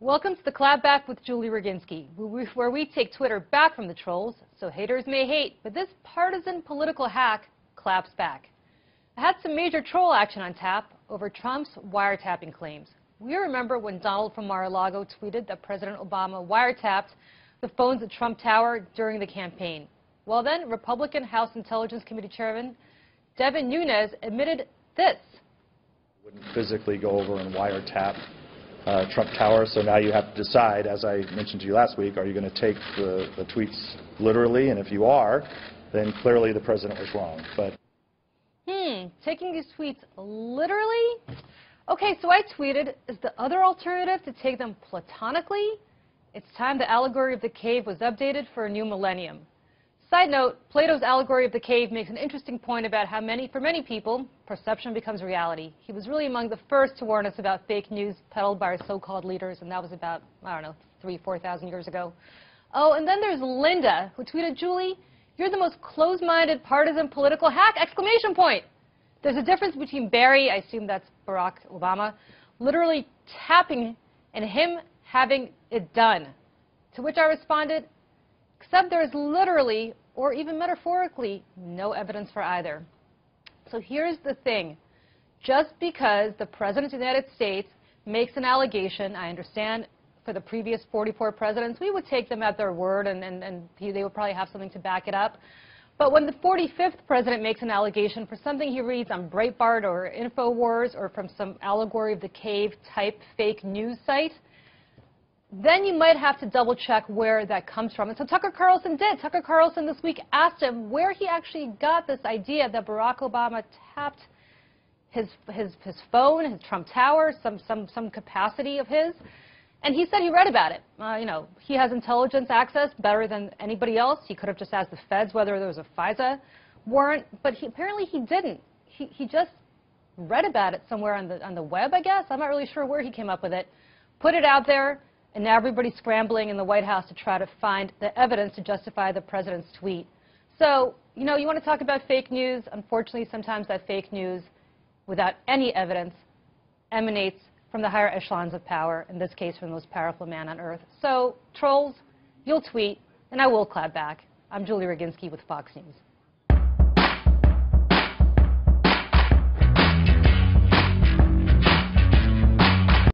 Welcome to the Clapback with Julie Roginsky, where we take Twitter back from the trolls, so haters may hate, but this partisan political hack claps back. I had some major troll action on tap over Trump's wiretapping claims. We remember when Donald from Mar-a-Lago tweeted that President Obama wiretapped the phones at Trump Tower during the campaign. Well then, Republican House Intelligence Committee Chairman Devin Nunes admitted this. Wouldn't physically go over and wiretap Trump Tower, so now you have to decide, as I mentioned to you last week, are you going to take the tweets literally? And if you are, then clearly the president was wrong. But taking these tweets literally? Okay, so I tweeted, is the other alternative to take them platonically? It's time the allegory of the cave was updated for a new millennium. Side note, Plato's allegory of the cave makes an interesting point about how for many people, perception becomes reality. He was really among the first to warn us about fake news peddled by our so-called leaders, and that was about, 4,000 years ago. Oh, and then there's Linda, who tweeted, Julie, you're the most closed-minded partisan political hack, exclamation point. There's a difference between Barry, I assume that's Barack Obama, literally tapping and him having it done. To which I responded, except there is literally, or even metaphorically, no evidence for either. So here's the thing. Just because the President of the United States makes an allegation, I understand for the previous 44 presidents, we would take them at their word and they would probably have something to back it up. But when the 45th president makes an allegation for something he reads on Breitbart or InfoWars or from some allegory of the cave type fake news site, then you might have to double check where that comes from. And so Tucker Carlson did. Tucker Carlson this week asked him where he actually got this idea that Barack Obama tapped his phone, his Trump Tower, some capacity of his. And he said he read about it. He has intelligence access better than anybody else. He could have just asked the feds whether there was a FISA warrant, but apparently he didn't. He just read about it somewhere on the web, I guess. I'm not really sure where he came up with it. Put it out there. And now everybody's scrambling in the White House to try to find the evidence to justify the president's tweet. So, you want to talk about fake news. Unfortunately, sometimes that fake news, without any evidence, emanates from the higher echelons of power, in this case from the most powerful man on earth. So, trolls, you'll tweet, and I will clap back. I'm Julie Roginsky with Fox News.